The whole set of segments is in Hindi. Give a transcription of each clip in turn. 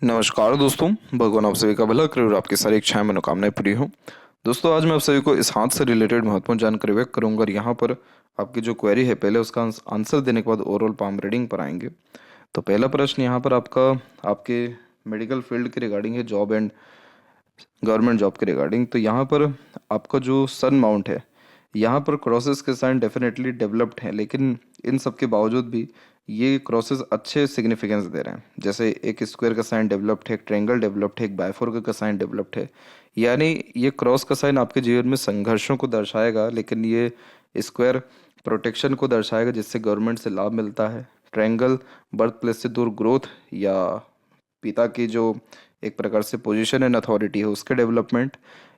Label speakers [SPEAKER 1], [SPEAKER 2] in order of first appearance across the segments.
[SPEAKER 1] नमस्कार दोस्तों। भगवान आप सभी का भला करे और आपकी सारी इच्छाएं मनोकामनाएं पूरी हों। दोस्तों, आज मैं आप सभी को इस हाथ से रिलेटेड महत्वपूर्ण जानकारी व्यक्त करूंगा और यहाँ पर आपकी जो क्वेरी है पहले उसका आंसर देने के बाद ओवरऑल पाम रीडिंग पर आएंगे। तो पहला प्रश्न यहाँ पर आपका आपके मेडिकल फील्ड के रिगार्डिंग है, जॉब एंड गवर्नमेंट जॉब के रिगार्डिंग। तो यहाँ पर आपका जो सन माउंट है, यहाँ पर क्रॉसेस के साइन डेफिनेटली डेवलप्ड हैं, लेकिन इन सब के बावजूद भी ये क्रॉसेस अच्छे सिग्निफिकेंस दे रहे हैं। जैसे एक स्क्वायर का साइन डेवलप्ड है, एक ट्रायंगल डेवलप्ड है, एक बायफोर का साइन डेवलप्ड है। यानी ये क्रॉस का साइन आपके जीवन में संघर्षों को दर्शाएगा, लेकिन ये स्क्वायर प्रोटेक्शन को दर्शाएगा जिससे गवर्नमेंट से लाभ मिलता है। ट्रायंगल बर्थ प्लेस से दूर ग्रोथ या पिता की जो एक प्रकार से पोजीशन एंड अथॉरिटी है उसके डेवलपमेंट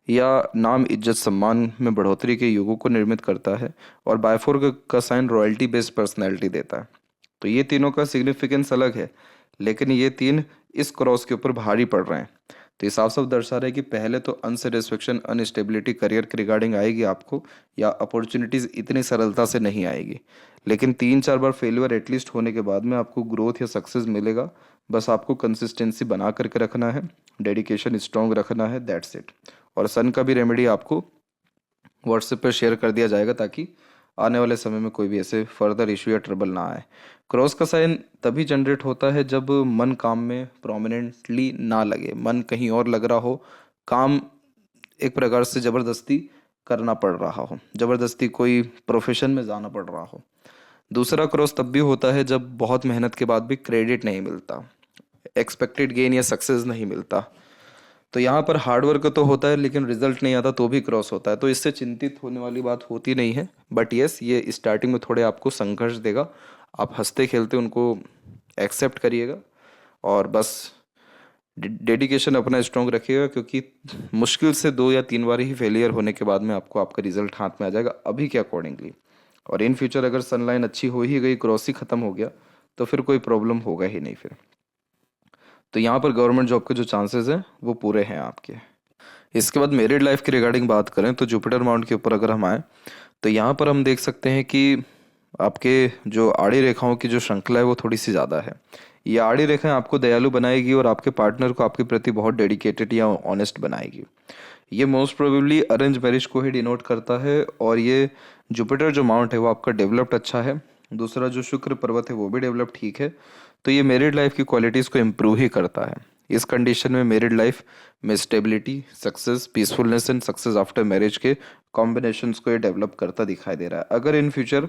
[SPEAKER 1] या नाम इज्जत सम्मान में बढ़ोतरी के युगों को निर्मित करता है। और बायफोर का साइन रॉयल्टी बेस्ड पर्सनैलिटी देता है। तो ये तीनों का सिग्निफिकेंस अलग है, लेकिन ये तीन इस क्रॉस के ऊपर भारी पड़ रहे हैं। तो ये साफ साफ दर्शा रहा है कि पहले तो अनसेटिस्फेक्शन अनस्टेबिलिटी करियर के रिगार्डिंग आएगी आपको, या अपॉर्चुनिटीज़ इतनी सरलता से नहीं आएगी, लेकिन 3-4 बार फेलियर एटलीस्ट होने के बाद में आपको ग्रोथ या सक्सेस मिलेगा। बस आपको कंसिस्टेंसी बना करके रखना है, डेडिकेशन स्ट्रॉन्ग रखना है, दैट्स इट। और सन का भी रेमेडी आपको व्हाट्सएप पर शेयर कर दिया जाएगा ताकि आने वाले समय में कोई भी ऐसे फर्दर इशू या ट्रबल ना आए। क्रॉस का साइन तभी जनरेट होता है जब मन काम में प्रोमिनेंटली ना लगे, मन कहीं और लग रहा हो, काम एक प्रकार से ज़बरदस्ती करना पड़ रहा हो, ज़बरदस्ती कोई प्रोफेशन में जाना पड़ रहा हो। दूसरा क्रॉस तब भी होता है जब बहुत मेहनत के बाद भी क्रेडिट नहीं मिलता, एक्सपेक्टेड गेन या सक्सेस नहीं मिलता। तो यहाँ पर हार्डवर्क तो होता है लेकिन रिजल्ट नहीं आता तो भी क्रॉस होता है। तो इससे चिंतित होने वाली बात होती नहीं है, बट यस ये स्टार्टिंग में थोड़े आपको संघर्ष देगा। आप हंसते खेलते उनको एक्सेप्ट करिएगा और बस डेडिकेशन अपना स्ट्रॉन्ग रखिएगा, क्योंकि मुश्किल से 2 या 3 बार ही फेलियर होने के बाद में आपको आपका रिजल्ट हाथ में आ जाएगा अभी के अकॉर्डिंगली। और इन फ्यूचर अगर सनलाइन अच्छी हो ही गई, क्रॉस ही ख़त्म हो गया, तो फिर कोई प्रॉब्लम होगा ही नहीं फिर। तो यहाँ पर गवर्नमेंट जॉब के जो चांसेस हैं वो पूरे हैं आपके। इसके बाद मैरिड लाइफ की रिगार्डिंग बात करें तो जुपिटर माउंट के ऊपर अगर हम आए तो यहाँ पर हम देख सकते हैं कि आपके जो आड़ी रेखाओं की जो श्रृंखला है वो थोड़ी सी ज़्यादा है। ये आड़ी रेखाएं आपको दयालु बनाएगी और आपके पार्टनर को आपके प्रति बहुत डेडिकेटेड या ऑनेस्ट बनाएगी। ये मोस्ट प्रोबेबली अरेंज मैरिज को ही डिनोट करता है। और ये जुपिटर जो माउंट है वो आपका डेवलप्ड अच्छा है। दूसरा जो शुक्र पर्वत है वो भी डेवलप ठीक है। तो ये मैरिड लाइफ की क्वालिटीज़ को इम्प्रूव ही करता है। इस कंडीशन में मैरिड लाइफ में stability, success, peacefulness and success after marriage के कॉम्बिनेशंस को ये डेवलप करता दिखाई दे रहा है। अगर इन फ्यूचर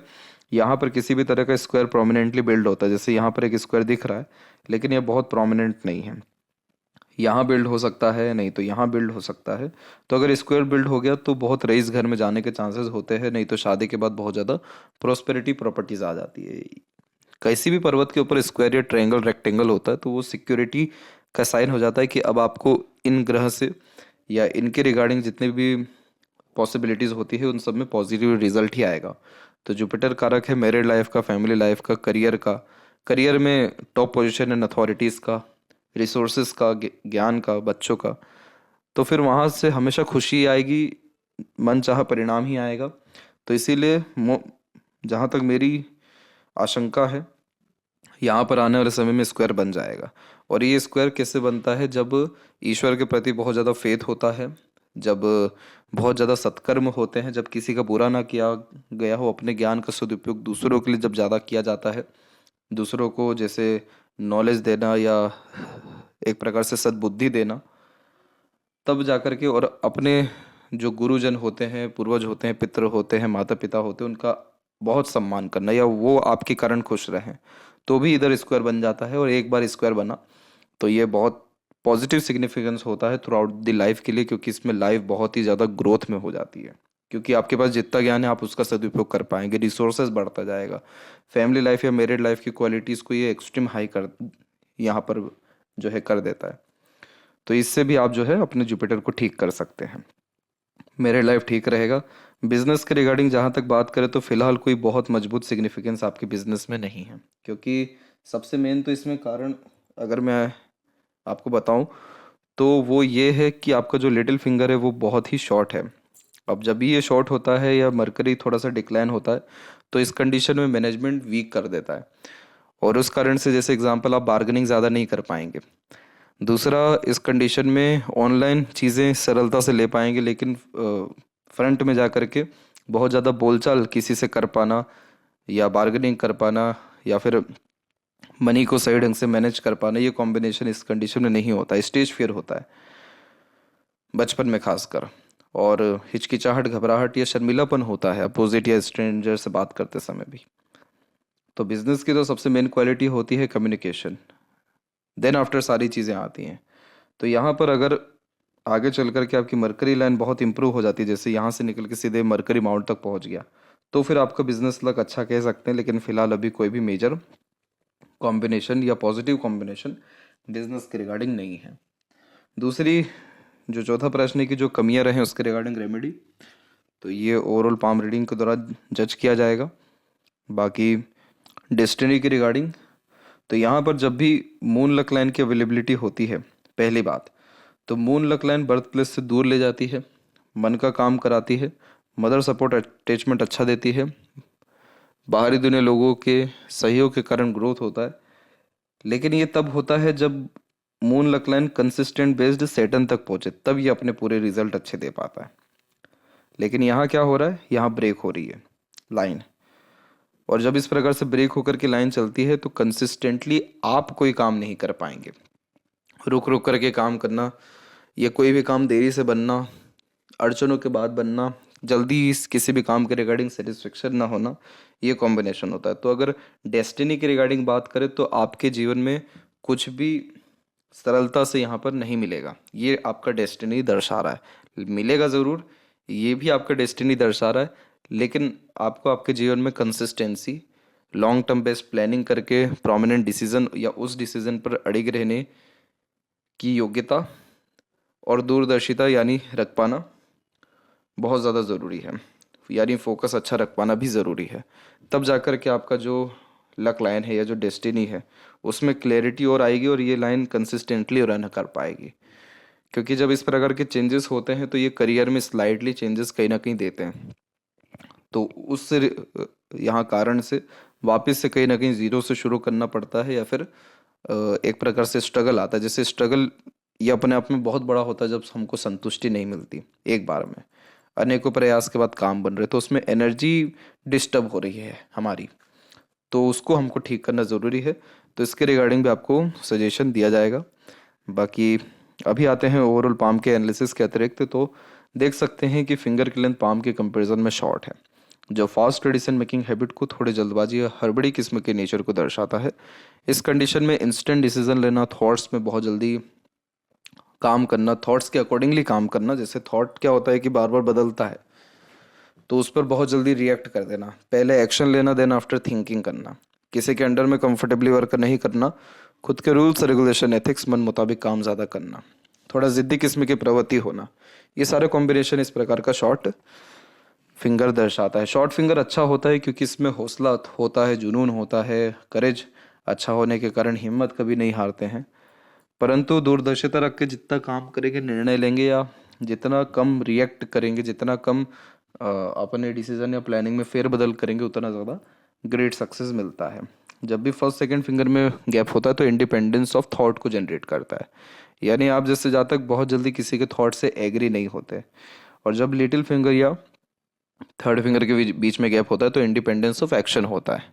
[SPEAKER 1] यहाँ पर किसी भी तरह का स्क्वायर प्रोमिनेंटली बिल्ड होता है, जैसे यहाँ पर एक स्क्वायर दिख रहा है लेकिन ये बहुत प्रोमिनेंट नहीं है, यहाँ बिल्ड हो सकता है, नहीं तो यहाँ बिल्ड हो सकता है। तो अगर स्क्वायर बिल्ड हो गया तो बहुत रईस घर में जाने के चांसेस होते हैं, नहीं तो शादी के बाद बहुत ज़्यादा प्रोस्पेरिटी प्रॉपर्टीज आ जाती है। किसी भी पर्वत के ऊपर स्क्वायर या ट्रायंगल रेक्टेंगल होता है तो वो सिक्योरिटी का साइन हो जाता है कि अब आपको इन ग्रह से या इनके रिगार्डिंग जितने भी पॉसिबिलिटीज़ होती है उन सब में पॉजिटिव रिजल्ट ही आएगा। तो जुपिटर कारक है मैरिड लाइफ का, फैमिली लाइफ का, करियर का, करियर में टॉप पोजीशन एंड अथॉरिटीज़ का, रिसोर्सेज का, ज्ञान का, बच्चों का। तो फिर वहाँ से हमेशा खुशी आएगी, मन चाहा परिणाम ही आएगा। तो इसीलिए जहाँ तक मेरी आशंका है, यहाँ पर आने वाले समय में स्क्वायर बन जाएगा। और ये स्क्वायर कैसे बनता है? जब ईश्वर के प्रति बहुत ज़्यादा फेथ होता है, जब बहुत ज़्यादा सत्कर्म होते हैं, जब किसी का बुरा ना किया गया हो, अपने ज्ञान का सदुपयोग दूसरों के लिए जब ज़्यादा किया जाता है, दूसरों को जैसे नॉलेज देना या एक प्रकार से सद्बुद्धि देना, तब जाकर के और अपने जो गुरुजन होते हैं, पूर्वज होते हैं, पितृ होते हैं, माता पिता होते हैं, उनका बहुत सम्मान करना या वो आपके कारण खुश रहें, तो भी इधर स्क्वायर बन जाता है। और एक बार स्क्वायर बना तो ये बहुत पॉजिटिव सिग्निफिकेंस होता है थ्रू आउट द लाइफ के लिए, क्योंकि इसमें लाइफ बहुत ही ज़्यादा ग्रोथ में हो जाती है। क्योंकि आपके पास जितना ज्ञान है आप उसका सदुपयोग कर पाएंगे, रिसोर्सेज बढ़ता जाएगा। फैमिली लाइफ या मैरिड लाइफ की क्वालिटीज़ को ये एक्सट्रीम हाई कर यहाँ पर जो है कर देता है। तो इससे भी आप जो है अपने जुपिटर को ठीक कर सकते हैं, मेरे लाइफ ठीक रहेगा। बिजनेस के रिगार्डिंग जहाँ तक बात करें तो फिलहाल कोई बहुत मजबूत सिग्निफिकेंस आपके बिजनेस में नहीं है, क्योंकि सबसे मेन तो इसमें कारण अगर मैं आपको बताऊं तो वो ये है कि आपका जो लिटिल फिंगर है वो बहुत ही शॉर्ट है। अब जब भी ये शॉर्ट होता है या मरकरी थोड़ा सा डिक्लाइन होता है तो इस कंडीशन में मैनेजमेंट वीक कर देता है, और उस कारण से जैसे एग्जांपल आप बार्गेनिंग ज़्यादा नहीं कर पाएंगे। दूसरा, इस कंडीशन में ऑनलाइन चीज़ें सरलता से ले पाएंगे, लेकिन फ्रंट में जा कर के बहुत ज़्यादा बोलचाल किसी से कर पाना या बार्गेनिंग कर पाना या फिर मनी को सही ढंग से मैनेज कर पाना, ये कॉम्बिनेशन इस कंडीशन में नहीं होता। स्टेज फियर होता है बचपन में खासकर, और हिचकिचाहट, घबराहट या शर्मिलापन होता है अपोजिट या स्ट्रेंजर से बात करते समय भी। तो बिजनेस की तो सबसे मेन क्वालिटी होती है कम्युनिकेशन, देन आफ्टर सारी चीज़ें आती हैं। तो यहाँ पर अगर आगे चल कर के आपकी मरकरी लाइन बहुत इंप्रूव हो जाती है, जैसे यहाँ से निकल के सीधे मरकरी माउंट तक पहुँच गया, तो फिर आपका बिजनेस लक अच्छा कह सकते हैं। लेकिन फिलहाल अभी कोई भी मेजर कॉम्बिनेशन या पॉजिटिव कॉम्बिनेशन बिजनेस के रिगार्डिंग नहीं है। दूसरी, जो चौथा प्रश्न है कि जो कमियां रहें उसके रिगार्डिंग रेमेडी, तो ये ओवरऑल पाम रीडिंग के दौरान जज किया जाएगा। बाकी डेस्टिनी के रिगार्डिंग, तो यहाँ पर जब भी मून लक लाइन की अवेलेबिलिटी होती है, पहली बात तो moon luck line birth place से दूर ले जाती है, मन का काम कराती है, मदर सपोर्ट अटैचमेंट अच्छा देती है, बाहरी दुनिया लोगों के सहयोग के कारण ग्रोथ होता है। लेकिन ये तब होता है जब moon luck line consistent based Saturn तक पहुंचे, तब ये अपने पूरे रिजल्ट अच्छे दे पाता है। लेकिन यहाँ क्या हो रहा है, यहाँ ब्रेक हो रही है लाइन, और जब इस प्रकार से ब्रेक होकर के लाइन चलती है तो कंसिस्टेंटली आप कोई काम नहीं कर पाएंगे। रुक रुक करके काम करना या कोई भी काम देरी से बनना, अड़चनों के बाद बनना, जल्दी इस किसी भी काम के रिगार्डिंग सेटिस्फेक्शन ना होना, ये कॉम्बिनेशन होता है। तो अगर डेस्टिनी के रिगार्डिंग बात करें तो आपके जीवन में कुछ भी सरलता से यहाँ पर नहीं मिलेगा, ये आपका डेस्टिनी दर्शा रहा है। मिलेगा ज़रूर, ये भी आपका डेस्टिनी दर्शा रहा है, लेकिन आपको आपके जीवन में consistency, long term based planning करके प्रोमिनेंट डिसीजन या उस डिसीजन पर अड़िग रहने की योग्यता और दूरदर्शिता यानी रख पाना बहुत ज़्यादा ज़रूरी है। यानी फोकस अच्छा रख पाना भी ज़रूरी है। तब जाकर के आपका जो लक लाइन है या जो डेस्टिनी है उसमें क्लैरिटी और आएगी और ये लाइन कंसिस्टेंटली रन कर पाएगी। क्योंकि जब इस प्रकार के चेंजेस होते हैं तो ये करियर में स्लाइडली चेंजेस कहीं ना कहीं देते हैं। तो उस यहाँ कारण से वापस से कहीं ना कहीं ज़ीरो से शुरू करना पड़ता है, या फिर एक प्रकार से स्ट्रगल आता है। जैसे स्ट्रगल ये अपने आप में बहुत बड़ा होता है जब हमको संतुष्टि नहीं मिलती एक बार में, अनेकों प्रयास के बाद काम बन रहे, तो उसमें एनर्जी डिस्टर्ब हो रही है हमारी, तो उसको हमको ठीक करना ज़रूरी है। तो इसके रिगार्डिंग भी आपको सजेशन दिया जाएगा। बाकी अभी आते हैं ओवरऑल पाम के एनालिसिस के अतिरिक्त, तो देख सकते हैं कि फिंगर की लेंथ पाम के कंपैरिजन में शॉर्ट है, जो फास्ट डिसीजन मेकिंग हैबिट को, थोड़े जल्दबाजी या हड़बड़ी किस्म के नेचर को दर्शाता है। इस कंडीशन में इंस्टेंट डिसीजन लेना, थॉट्स में बहुत जल्दी काम करना, थॉट्स के अकॉर्डिंगली काम करना, जैसे थॉट क्या होता है कि बार बार बदलता है, तो उस पर बहुत जल्दी रिएक्ट कर देना, पहले एक्शन लेना, देन आफ्टर थिंकिंग करना, किसी के अंडर में कंफर्टेबली वर्क नहीं करना, खुद के रूल्स रेगुलेशन एथिक्स मन मुताबिक काम ज़्यादा करना, थोड़ा ज़िद्दी किस्म की प्रवृत्ति होना, ये सारे कॉम्बिनेशन इस प्रकार का शॉर्ट फिंगर दर्शाता है। शॉर्ट फिंगर अच्छा होता है क्योंकि इसमें हौसला होता है, जुनून होता है, करेज अच्छा होने के कारण हिम्मत कभी नहीं हारते हैं। परंतु दूरदर्शिता रख के जितना काम करेंगे, निर्णय लेंगे, या जितना कम रिएक्ट करेंगे, जितना कम अपने डिसीजन या प्लानिंग में फेरबदल करेंगे, उतना ज़्यादा ग्रेट सक्सेस मिलता है। जब भी फर्स्ट सेकंड फिंगर में गैप होता है तो इंडिपेंडेंस ऑफ थॉट को जनरेट करता है, यानी आप जैसे जहाँ तक बहुत जल्दी किसी के थॉट से एग्री नहीं होते। और जब लिटिल फिंगर या थर्ड फिंगर के बीच में गैप होता है तो इंडिपेंडेंस ऑफ एक्शन होता है,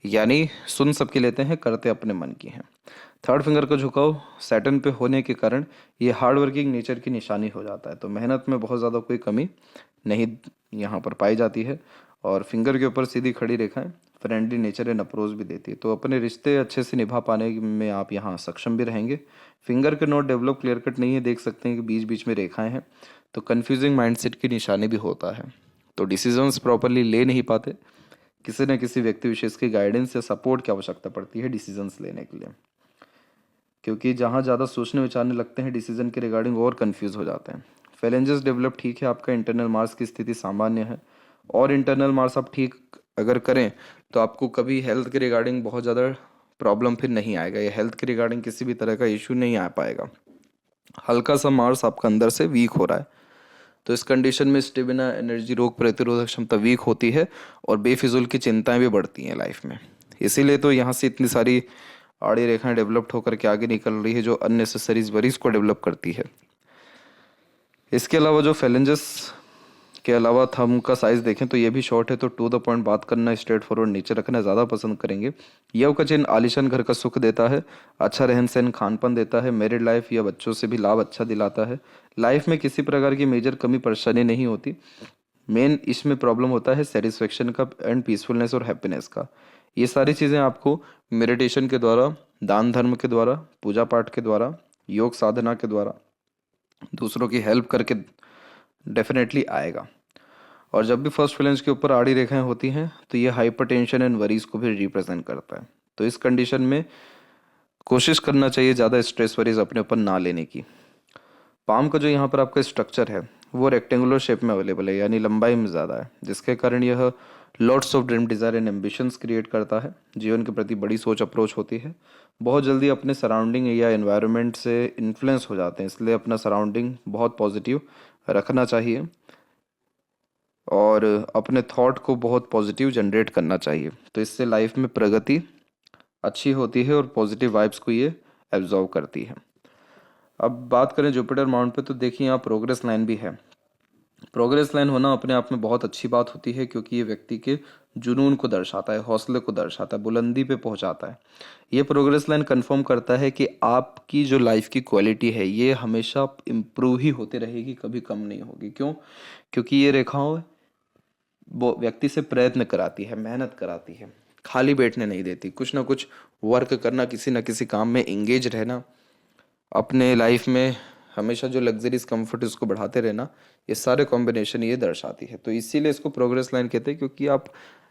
[SPEAKER 1] यानी सुन सबकी लेते हैं, करते अपने मन की हैं। थर्ड फिंगर का झुकाव सैटर्न पे होने के कारण ये हार्ड वर्किंग नेचर की निशानी हो जाता है, तो मेहनत में बहुत ज़्यादा कोई कमी नहीं यहाँ पर पाई जाती है। और फिंगर के ऊपर सीधी खड़ी रेखाएं फ्रेंडली नेचर एंड अप्रोच भी देती है, तो अपने रिश्ते अच्छे से निभा पाने में आप यहाँ सक्षम भी रहेंगे। फिंगर के नोट डेवलप क्लियर कट नहीं है, देख सकते हैं कि बीच बीच में रेखाएं हैं, तो कन्फ्यूजिंग माइंडसेट की निशानी भी होता है। तो डिसीजंस प्रॉपरली ले नहीं पाते, किसी न किसी व्यक्ति विशेष की गाइडेंस या सपोर्ट की आवश्यकता पड़ती है डिसीजंस लेने के लिए, क्योंकि जहाँ ज़्यादा सोचने विचारने लगते हैं डिसीजन के रिगार्डिंग और कंफ्यूज हो जाते हैं। फैलेंजेस डेवलप ठीक है, आपका इंटरनल मार्स की स्थिति सामान्य है, और इंटरनल मार्स आप ठीक अगर करें तो आपको कभी हेल्थ के रिगार्डिंग बहुत ज़्यादा प्रॉब्लम फिर नहीं आएगा, या हेल्थ के रिगार्डिंग किसी भी तरह का इशू नहीं आ पाएगा। हल्का सा मार्स आपका अंदर से वीक हो रहा है, तो इस कंडीशन में स्टेमिना, एनर्जी, रोग प्रतिरोधक क्षमता वीक होती है और बेफिजुल की चिंताएं भी बढ़ती हैं लाइफ में। इसीलिए तो यहाँ से इतनी सारी आड़ी रेखाएं डेवलप्ड होकर के आगे निकल रही है जो अननेसेसरी वरीज को डेवलप करती है। इसके अलावा जो फेलेंजेस के अलावा थंब का साइज देखें तो ये भी शॉर्ट है, तो टू द पॉइंट बात करना, स्ट्रेट फॉरवर्ड नीचे रखना ज़्यादा पसंद करेंगे। यव का चिन्ह आलीशान घर का सुख देता है, अच्छा रहन सहन खानपान देता है, मैरिड लाइफ या बच्चों से भी लाभ अच्छा दिलाता है, लाइफ में किसी प्रकार की मेजर कमी परेशानी नहीं होती। मेन इसमें प्रॉब्लम होता है सेटिस्फेक्शन का एंड पीसफुलनेस और हैप्पीनेस का। ये सारी चीज़ें आपको मेडिटेशन के द्वारा, दान धर्म के द्वारा, पूजा पाठ के द्वारा, योग साधना के द्वारा, दूसरों की हेल्प करके डेफिनेटली आएगा। और जब भी फर्स्ट फ्लैंज के ऊपर आड़ी रेखाएं होती हैं तो ये हाइपरटेंशन एंड वरीज को भी रिप्रेजेंट करता है। तो इस कंडीशन में कोशिश करना चाहिए ज़्यादा स्ट्रेस वरीज अपने ऊपर ना लेने की। पाम का जो यहाँ पर आपका स्ट्रक्चर है वो रेक्टेंगुलर शेप में अवेलेबल है, यानी लंबाई में ज़्यादा है, जिसके कारण यह lots of dream desire and ambitions create करता है। जीवन के प्रति बड़ी सोच अप्रोच होती है, बहुत जल्दी अपने सराउंडिंग या एनवायरनमेंट से इन्फ्लुएंस हो जाते हैं, इसलिए अपना सराउंडिंग बहुत पॉजिटिव रखना चाहिए और अपने थॉट को बहुत पॉजिटिव जनरेट करना चाहिए। तो इससे लाइफ में प्रगति अच्छी होती है और पॉजिटिव वाइब्स को ये एब्जॉर्व करती है। अब बात करें जुपिटर माउंट पे, तो देखिए यहाँ प्रोग्रेस लाइन भी है। प्रोग्रेस लाइन होना अपने आप में बहुत अच्छी बात होती है, क्योंकि ये व्यक्ति के जुनून को दर्शाता है, हौसले को दर्शाता है, बुलंदी पे पहुंचाता है। ये प्रोग्रेस लाइन कंफर्म करता है कि आपकी जो लाइफ की क्वालिटी है ये हमेशा इम्प्रूव ही होती रहेगी, कभी कम नहीं होगी। क्यों? क्योंकि ये रेखाओं वो व्यक्ति से प्रयत्न कराती है, मेहनत कराती है, खाली बैठने नहीं देती, कुछ ना कुछ वर्क करना, किसी ना किसी काम में इंगेज रहना, अपने लाइफ में हमेशा जो लग्जरीज कंफर्ट उसको बढ़ाते रहना, ये सारे कॉम्बिनेशन ये दर्शाती है। तो इसीलिए इसको प्रोग्रेस लाइन कहते हैं, क्योंकि आप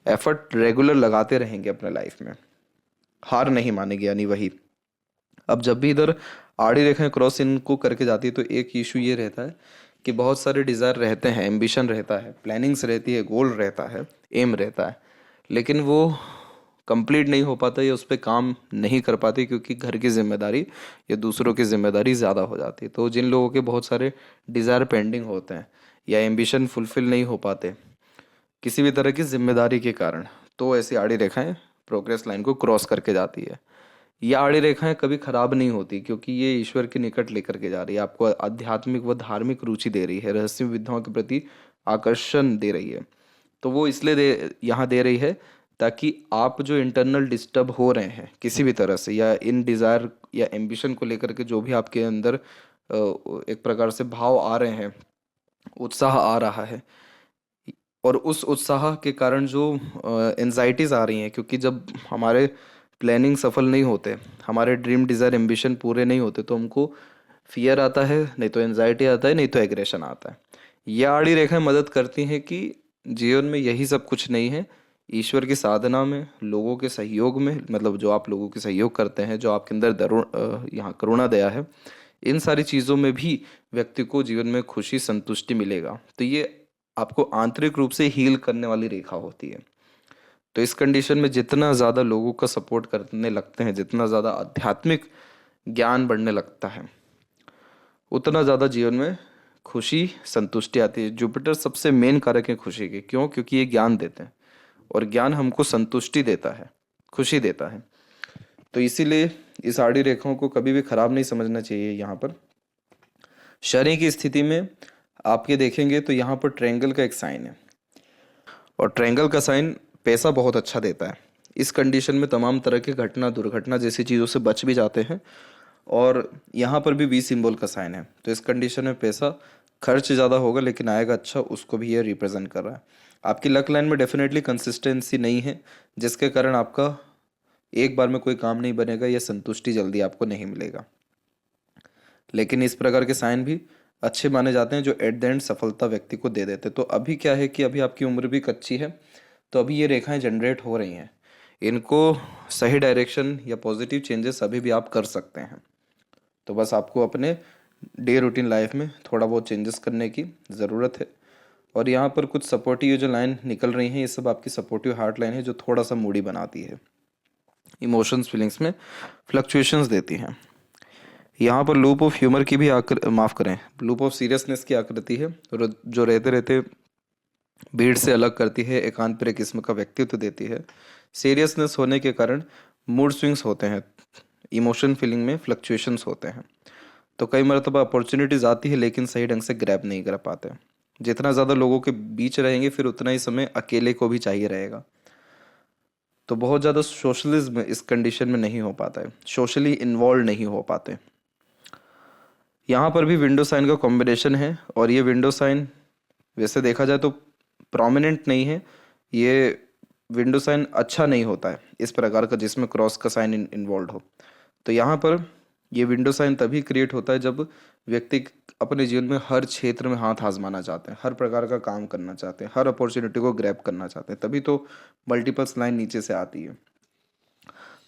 [SPEAKER 1] एफर्ट रेगुलर लगाते रहेंगे अपने लाइफ में, हार नहीं मानेंगे। यानी वही, अब जब भी इधर आड़ी रेखाएं क्रॉस इनको करके जाती है तो एक इशू ये रहता है कि बहुत सारे डिज़ायर रहते हैं, एम्बिशन रहता है, प्लानिंग्स रहती है, गोल रहता है, एम रहता है, लेकिन वो कंप्लीट नहीं हो पाता या उस पर काम नहीं कर पाते, क्योंकि घर की जिम्मेदारी या दूसरों की जिम्मेदारी ज़्यादा हो जाती है। तो जिन लोगों के बहुत सारे डिज़ायर पेंडिंग होते हैं या एम्बिशन फुलफिल नहीं हो पाते किसी भी तरह की जिम्मेदारी के कारण, तो ऐसी आड़ी रेखाएं प्रोग्रेस लाइन को क्रॉस करके जाती है। ये आड़ी रेखाएं कभी खराब नहीं होती, क्योंकि ये ईश्वर के निकट लेकर के जा रही है, आपको आध्यात्मिक व धार्मिक रुचि दे रही है, रहस्य विद्याओं के प्रति आकर्षण दे रही है। तो वो इसलिए यहाँ दे रही है ताकि आप जो इंटरनल डिस्टर्ब हो रहे हैं किसी भी तरह से, या इन डिज़ायर या एम्बिशन को लेकर के जो भी आपके अंदर एक प्रकार से भाव आ रहे हैं, उत्साह आ रहा है, और उस उत्साह के कारण जो एनजाइटीज़ आ रही हैं, क्योंकि जब हमारे प्लानिंग सफल नहीं होते, हमारे ड्रीम डिज़ायर एम्बिशन पूरे नहीं होते, तो हमको फियर आता है, नहीं तो एनजाइटी आता है, नहीं तो एग्रेशन आता है। ये आड़ी रेखाएं मदद करती हैं कि जीवन में यही सब कुछ नहीं है, ईश्वर की साधना में, लोगों के सहयोग में, मतलब जो आप लोगों के सहयोग करते हैं, जो आपके अंदर यहाँ करुणा दया है, इन सारी चीज़ों में भी व्यक्ति को जीवन में खुशी संतुष्टि मिलेगा। तो ये आपको आंतरिक रूप से हील करने वाली रेखा होती है। तो इस कंडीशन में जितना ज़्यादा लोगों का सपोर्ट करने लगते हैं, जितना ज़्यादा आध्यात्मिक ज्ञान बढ़ने लगता है, उतना ज़्यादा जीवन में खुशी संतुष्टि आती है। जुपिटर सबसे मेन कारक है खुशी के। क्यों? क्योंकि ये ज्ञान देते हैं और ज्ञान हमको संतुष्टि देता है, खुशी देता है। तो इसीलिए इस आड़ी रेखाओं को कभी भी खराब नहीं समझना चाहिए। यहाँ पर शनि की स्थिति में आपके देखेंगे तो यहाँ पर ट्रायंगल का एक साइन है, और ट्रायंगल का साइन पैसा बहुत अच्छा देता है। इस कंडीशन में तमाम तरह के घटना दुर्घटना जैसी चीज़ों से बच भी जाते हैं। और यहाँ पर भी वी सिंबल का साइन है, तो इस कंडीशन में पैसा खर्च ज़्यादा होगा लेकिन आएगा अच्छा, उसको भी ये रिप्रेजेंट कर रहा है। आपकी लक लाइन में डेफिनेटली कंसिस्टेंसी नहीं है, जिसके कारण आपका एक बार में कोई काम नहीं बनेगा या संतुष्टि जल्दी आपको नहीं मिलेगा। लेकिन इस प्रकार के साइन भी अच्छे माने जाते हैं, जो एट द एंड सफलता व्यक्ति को दे देते। तो अभी क्या है कि अभी आपकी उम्र भी कच्ची है, तो अभी ये रेखाएं जनरेट हो रही हैं, इनको सही डायरेक्शन या पॉजिटिव चेंजेस अभी भी आप कर सकते हैं। तो बस आपको अपने डे रूटीन लाइफ में थोड़ा बहुत चेंजेस करने की ज़रूरत है। और यहाँ पर कुछ सपोर्टिव जो लाइन निकल रही हैं, ये सब आपकी सपोर्टिव हार्ट लाइन है, जो थोड़ा सा मूडी बनाती है, इमोशंस फीलिंग्स में फ्लक्चुएशंस देती हैं। यहाँ पर लूप ऑफ ह्यूमर की भी माफ़ करें, लूप ऑफ सीरियसनेस की आकृति है, और जो रहते रहते भीड़ से अलग करती है, एकांत प्रिय किस्म का व्यक्तित्व देती है। सीरियसनेस होने के कारण मूड स्विंग्स होते हैं, इमोशन फीलिंग में फ्लक्चुएशंस होते हैं। तो कई मरतबा अपॉर्चुनिटीज़ आती है लेकिन सही ढंग से ग्रैब नहीं कर पाते। जितना ज़्यादा लोगों के बीच रहेंगे फिर उतना ही समय अकेले को भी चाहिए रहेगा। तो बहुत ज़्यादा सोशलिज्म इस कंडीशन में नहीं हो पाता है, सोशली इन्वॉल्व नहीं हो पाते। यहाँ पर भी विंडो साइन का कॉम्बिनेशन है, और ये विंडो साइन वैसे देखा जाए तो प्रोमिनेंट नहीं है। ये विंडो साइन अच्छा नहीं होता है इस प्रकार का जिसमें क्रॉस का साइन इन्वॉल्व हो। तो यहाँ पर ये विंडो साइन तभी क्रिएट होता है जब व्यक्ति अपने जीवन में हर क्षेत्र में हाथ आजमाना चाहते हैं, हर प्रकार का काम करना चाहते हैं, हर अपॉर्चुनिटी को ग्रैब करना चाहते हैं, तभी तो मल्टीपल्स लाइन नीचे से आती है।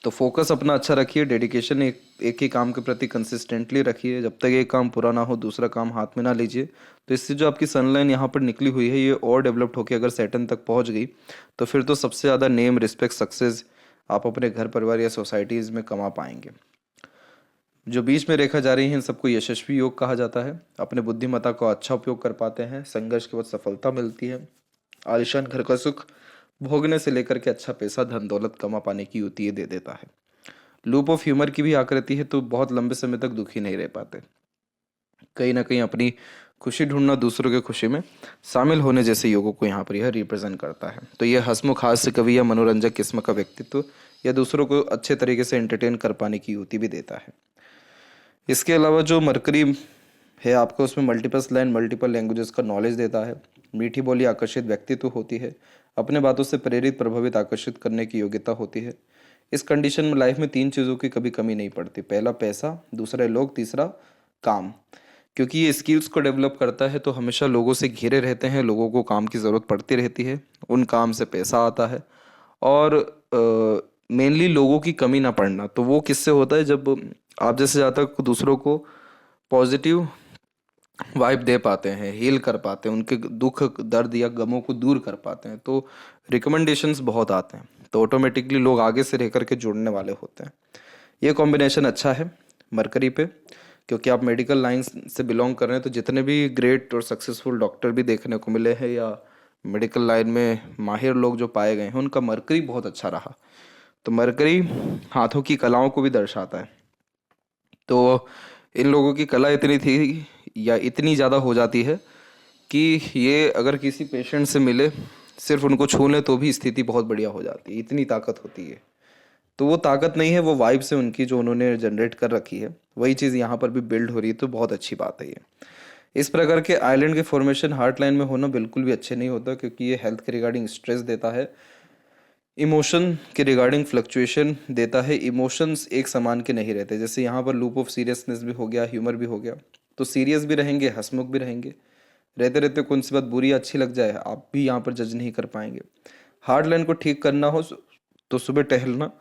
[SPEAKER 1] तो फोकस अपना अच्छा रखिए, डेडिकेशन एक ही काम के प्रति कंसिस्टेंटली रखिए। जब तक एक काम पूरा ना हो दूसरा काम हाथ में ना लीजिए। तो इससे जो आपकी सनलाइन यहाँ पर निकली हुई है ये और डेवलप्ड होकर अगर सैटर्न तक पहुँच गई तो फिर तो सबसे ज़्यादा नेम, रिस्पेक्ट, सक्सेस आप अपने घर परिवार या सोसाइटीज़ में कमा पाएंगे। जो बीच में रेखा जा रही है इन सबको यशस्वी योग कहा जाता है। अपने बुद्धिमत्ता का अच्छा उपयोग कर पाते हैं, संघर्ष के बाद सफलता मिलती है। आलिशान घर का सुख भोगने से लेकर के अच्छा पैसा, धन दौलत कमा पाने की युति ये दे देता है। लूप ऑफ ह्यूमर की भी आकृति है, तो बहुत लंबे समय तक दुखी नहीं रह पाते। कहीं ना कहीं अपनी खुशी ढूंढना, दूसरों की खुशी में शामिल होने जैसे योगों को यहाँ पर यह रिप्रेजेंट करता है। तो यह हंसमुख हास्य कवि या मनोरंजक किस्म का व्यक्तित्व या दूसरों को अच्छे तरीके से एंटरटेन कर पाने की युति भी देता है। इसके अलावा जो मरकरी है आपको उसमें मल्टीपल लाइन, मल्टीपल लैंग्वेजेस का नॉलेज देता है। मीठी बोली आकर्षित व्यक्तित्व होती है। अपने बातों से प्रेरित, प्रभावित, आकर्षित करने की योग्यता होती है। इस कंडीशन में लाइफ में 3 चीज़ों की कभी कमी नहीं पड़ती। पहला पैसा, दूसरा लोग, तीसरा काम। क्योंकि ये स्किल्स को डेवलप करता है तो हमेशा लोगों से घिरे रहते हैं, लोगों को काम की ज़रूरत पड़ती रहती है, उन काम से पैसा आता है। और मेनली लोगों की कमी ना पड़ना, तो वो किससे होता है जब आप जैसे ज़्यादा दूसरों को पॉजिटिव वाइब दे पाते हैं, हील कर पाते हैं, उनके दुख, दर्द या गमों को दूर कर पाते हैं, तो रिकमेंडेशंस बहुत आते हैं, तो ऑटोमेटिकली लोग आगे से रह करके जुड़ने वाले होते हैं। ये कॉम्बिनेशन अच्छा है मरकरी पे, क्योंकि आप मेडिकल लाइन से बिलोंग कर रहे हैं। तो जितने भी ग्रेट और सक्सेसफुल डॉक्टर भी देखने को मिले हैं या मेडिकल लाइन में माहिर लोग जो पाए गए हैं उनका मरकरी बहुत अच्छा रहा। तो मरकरी हाथों की कलाओं को भी दर्शाता है। तो इन लोगों की कला इतनी थी या इतनी ज़्यादा हो जाती है कि ये अगर किसी पेशेंट से मिले, सिर्फ उनको छू लें तो भी स्थिति बहुत बढ़िया हो जाती है, इतनी ताकत होती है। तो वो ताकत नहीं है, वो वाइब से उनकी जो उन्होंने जनरेट कर रखी है वही चीज़ यहाँ पर भी बिल्ड हो रही है, तो बहुत अच्छी बात है ये। इस प्रकार के आइलैंड के फॉर्मेशन हार्ट लाइन में होना बिल्कुल भी अच्छे नहीं होता, क्योंकि ये हेल्थ के रिगार्डिंग स्ट्रेस देता है, इमोशन के रिगार्डिंग फ्लक्चुएशन देता है। इमोशंस एक समान के नहीं रहते। जैसे यहाँ पर लूप ऑफ सीरियसनेस भी हो गया, ह्यूमर भी हो गया, तो सीरियस भी रहेंगे, हंसमुख भी रहेंगे। रहते रहते कौन सी बात बुरी अच्छी लग जाए आप भी यहाँ पर जज नहीं कर पाएंगे। हार्ट लाइन को ठीक करना हो तो सुबह टहलना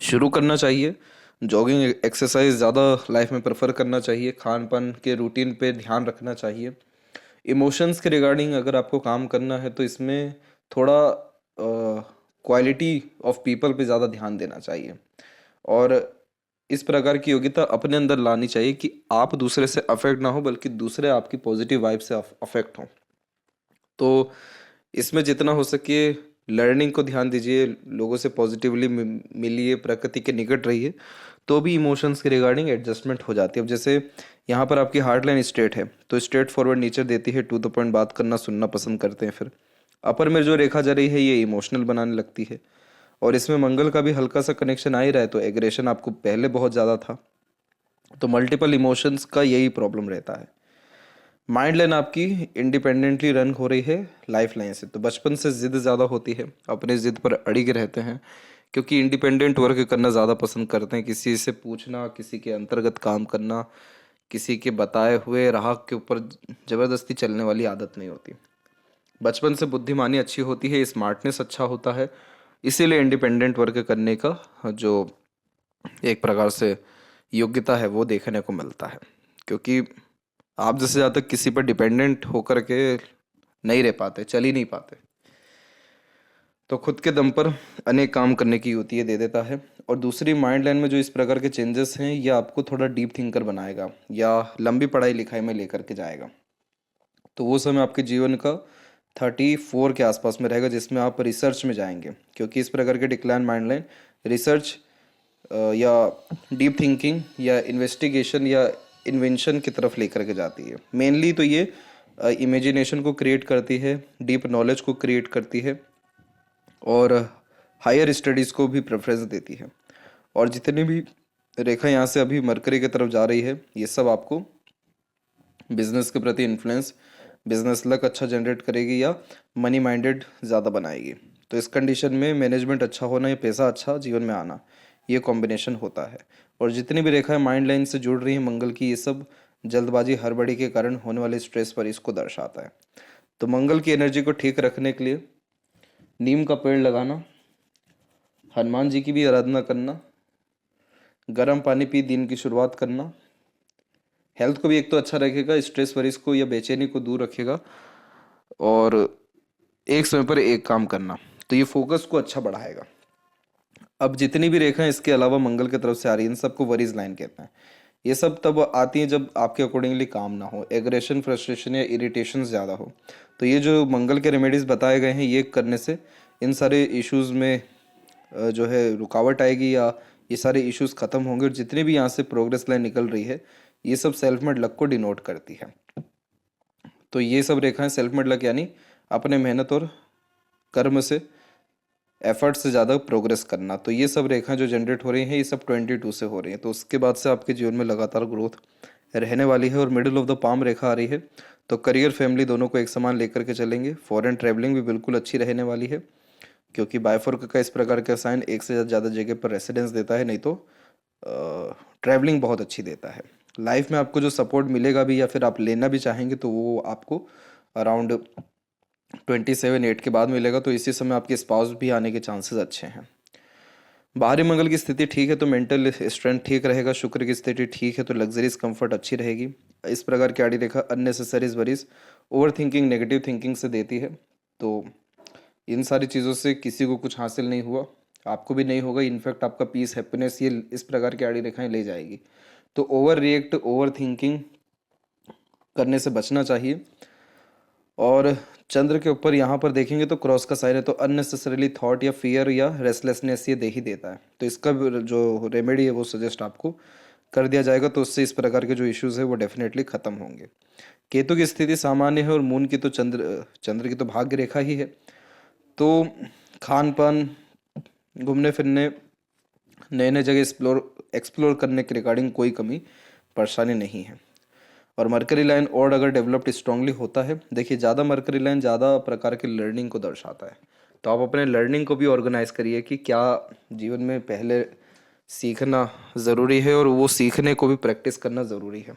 [SPEAKER 1] शुरू करना चाहिए। जॉगिंग एक्सरसाइज ज़्यादा लाइफ में प्रेफर करना चाहिए। खान पान के रूटीन पे ध्यान रखना चाहिए। इमोशंस के रिगार्डिंग अगर आपको काम करना है तो इसमें थोड़ा क्वालिटी ऑफ पीपल पे ज़्यादा ध्यान देना चाहिए, और इस प्रकार की योग्यता अपने अंदर लानी चाहिए कि आप दूसरे से अफेक्ट ना हो बल्कि दूसरे आपकी पॉजिटिव वाइब से अफेक्ट हों। तो इसमें जितना हो सके लर्निंग को ध्यान दीजिए, लोगों से पॉजिटिवली मिलिए, प्रकृति के निकट रहिए, तो भी इमोशंस के रिगार्डिंग एडजस्टमेंट हो जाती है। अब जैसे यहाँ पर आपकी हार्ट लाइन स्ट्रेट है तो स्ट्रेट फॉरवर्ड नेचर देती है, टू द पॉइंट बात करना, सुनना पसंद करते हैं। फिर अपर में जो रेखा जा रही है ये इमोशनल बनाने लगती है, और इसमें मंगल का भी हल्का सा कनेक्शन आ ही रहा है, तो एग्रेशन आपको पहले बहुत ज़्यादा था। तो मल्टीपल इमोशंस का यही प्रॉब्लम रहता है। माइंड लाइन आपकी इंडिपेंडेंटली रन हो रही है लाइफ लाइन से, तो बचपन से जिद ज़्यादा होती है, अपने जिद पर अड़िग रहते हैं, क्योंकि इंडिपेंडेंट वर्क करना ज़्यादा पसंद करते हैं। किसी से पूछना, किसी के अंतर्गत काम करना, किसी के बताए हुए राह के ऊपर ज़बरदस्ती चलने वाली आदत नहीं होती। बचपन से बुद्धिमानी अच्छी होती है, स्मार्टनेस अच्छा होता है, इसीलिए इंडिपेंडेंट वर्क करने का जो एक प्रकार से योग्यता है वो देखने को मिलता है। क्योंकि आप जैसे ज़्यादा किसी पर डिपेंडेंट होकर के नहीं रह पाते, चल ही नहीं पाते, तो खुद के दम पर अनेक काम करने की युति दे देता है। और दूसरी माइंड लाइन में जो इस प्रकार के चेंजेस हैं ये आपको थोड़ा डीप थिंकर बनाएगा या लंबी पढ़ाई लिखाई में लेकर के जाएगा। तो वो समय आपके जीवन का 34 के आसपास में रहेगा जिसमें आप रिसर्च में जाएंगे, क्योंकि इस प्रकार के डिक्लाइन माइंड लाइन रिसर्च या डीप थिंकिंग या इन्वेस्टिगेशन या इन्वेंशन की तरफ लेकर के जाती है। मेनली तो ये इमेजिनेशन को क्रिएट करती है, डीप नॉलेज को क्रिएट करती है और हायर स्टडीज़ को भी प्रेफरेंस देती है। और जितनी भी रेखा यहाँ से अभी मरकरी की तरफ जा रही है, ये सब आपको बिजनेस के प्रति इन्फ्लुएंस, बिजनेस लक अच्छा जनरेट करेगी या मनी माइंडेड ज़्यादा बनाएगी। तो इस कंडीशन में मैनेजमेंट अच्छा होना या पैसा अच्छा जीवन में आना, ये कॉम्बिनेशन होता है। और जितनी भी रेखाएं माइंड लाइन से जुड़ रही हैं मंगल की, ये सब जल्दबाजी हड़बड़ी के कारण होने वाले स्ट्रेस पर इसको दर्शाता है। तो मंगल की एनर्जी को ठीक रखने के लिए नीम का पेड़ लगाना, हनुमान जी की भी आराधना करना, गर्म पानी पी दिन की शुरुआत करना, हेल्थ को भी एक तो अच्छा रखेगा, स्ट्रेस वरीज को या बेचैनी को दूर रखेगा, और एक समय पर एक काम करना, तो ये फोकस को अच्छा बढ़ाएगा। अब जितनी भी रेखाएं इसके अलावा मंगल की तरफ से आ रही हैं, इन सबको वरीज लाइन कहते हैं। ये सब तब आती हैं जब आपके अकॉर्डिंगली काम ना हो, एग्रेशन, फ्रस्ट्रेशन या इरिटेशन ज़्यादा हो। तो ये जो मंगल के रेमेडीज़ बताए गए हैं, ये करने से इन सारे इश्यूज़ में जो है रुकावट आएगी या ये सारे इश्यूज़ ख़त्म होंगे। और जितनी भी यहाँ से प्रोग्रेस लाइन निकल रही है, ये सब सेल्फ मेड लक को डिनोट करती है। तो ये सब रेखाएं सेल्फ मेड लक यानी अपने मेहनत और कर्म से, एफर्ट से ज़्यादा प्रोग्रेस करना। तो ये सब रेखाएं जो जनरेट हो रही हैं, ये सब 22 से हो रही हैं। तो उसके बाद से आपके जीवन में लगातार ग्रोथ रहने वाली है। और मिडिल ऑफ द पाम रेखा आ रही है, तो करियर फैमिली दोनों को एक समान लेकर के चलेंगे। फॉरेन ट्रैवलिंग भी बिल्कुल अच्छी रहने वाली है, क्योंकि बायफोर्क का इस प्रकार का साइन एक से ज़्यादा जगह पर रेसिडेंस देता है, नहीं तो ट्रैवलिंग बहुत अच्छी देता है। लाइफ में आपको जो सपोर्ट मिलेगा भी या फिर आप लेना भी चाहेंगे, तो वो आपको अराउंड 27-8 के बाद मिलेगा। तो इसी समय आपके स्पाउस भी आने के चांसेस अच्छे हैं। बाहरी मंगल की स्थिति ठीक है तो मेंटल स्ट्रेंथ ठीक रहेगा। शुक्र की स्थिति ठीक है तो लग्जरीज कंफर्ट अच्छी रहेगी। इस प्रकार की आड़ी रेखा unnecessary worries, over thinking, negative thinking से देती है। तो इन सारी चीज़ों से किसी को कुछ हासिल नहीं हुआ, आपको भी नहीं होगा। इनफैक्ट आपका पीस, हैप्पीनेस ये इस प्रकार की आड़ी रेखाएं ले जाएगी। तो ओवर रिएक्ट, ओवर थिंकिंग करने से बचना चाहिए। और चंद्र के ऊपर यहाँ पर देखेंगे तो क्रॉस का साइन है, तो अननेसेसरीली थॉट या फियर या रेस्टलेसनेस ये दे ही देता है। तो इसका जो रेमेडी है वो सजेस्ट आपको कर दिया जाएगा। तो उससे इस प्रकार के जो इश्यूज़ है वो डेफिनेटली ख़त्म होंगे। केतु की स्थिति सामान्य है और मून की तो चंद्र की तो भाग्य रेखा ही है। तो खान पान, घूमने फिरने, नए नए जगह एक्सप्लोर करने के रिगार्डिंग कोई कमी परेशानी नहीं है। और मरकरी लाइन और अगर डेवलप्ड स्ट्रांगली होता है, देखिए ज़्यादा मरकरी लाइन ज़्यादा प्रकार की लर्निंग को दर्शाता है। तो आप अपने लर्निंग को भी ऑर्गेनाइज करिए कि क्या जीवन में पहले सीखना ज़रूरी है और वो सीखने को भी प्रैक्टिस करना ज़रूरी है।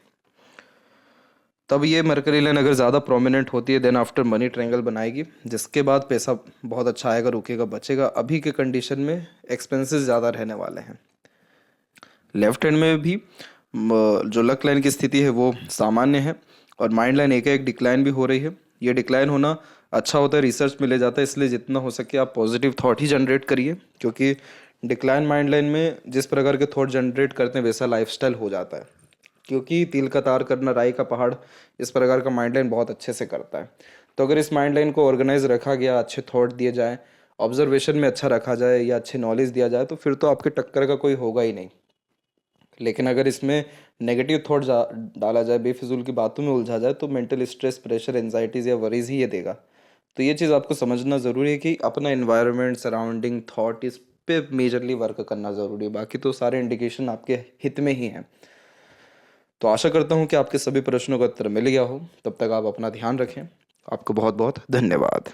[SPEAKER 1] तब ये मरकरी लाइन अगर ज़्यादा प्रोमिनेंट होती है, देन आफ्टर मनी ट्रायंगल बनाएगी, जिसके बाद पैसा बहुत अच्छा आएगा, रुकेगा, बचेगा। अभी के कंडीशन में एक्सपेंसेस ज़्यादा रहने वाले हैं। लेफ्ट हैंड में भी जो लक लाइन की स्थिति है वो सामान्य है और माइंड लाइन एक डिक्लाइन भी हो रही है। ये डिक्लाइन होना अच्छा होता है, रिसर्च में ले जाता है। इसलिए जितना हो सके आप पॉजिटिव थॉट ही जनरेट करिए, क्योंकि डिक्लाइन माइंड लाइन में जिस प्रकार के थॉट जनरेट करते हैं वैसा लाइफस्टाइल हो जाता है। क्योंकि तिल का तार करना राई का पहाड़, इस प्रकार का माइंड लाइन बहुत अच्छे से करता है। तो अगर इस माइंड लाइन को ऑर्गेनाइज रखा गया, अच्छे थॉट दिए जाए, ऑब्जर्वेशन में अच्छा रखा जाए या अच्छे नॉलेज दिया जाए, तो फिर तो आपके टक्कर का कोई होगा ही नहीं। लेकिन अगर इसमें नेगेटिव थॉट डाला जाए, बेफिजूल की बातों में उलझा जाए, तो मेंटल स्ट्रेस, प्रेशर, एंजाइटीज़ या वरीज ही ये देगा। तो ये चीज़ आपको समझना ज़रूरी है कि अपना इन्वायरमेंट, सराउंडिंग, थॉट, इस पे मेजरली वर्क करना ज़रूरी है। बाकी तो सारे इंडिकेशन आपके हित में ही हैं। तो आशा करता हूँ कि आपके सभी प्रश्नों का उत्तर मिल गया हो। तब तक आप अपना ध्यान रखें। आपको बहुत बहुत धन्यवाद।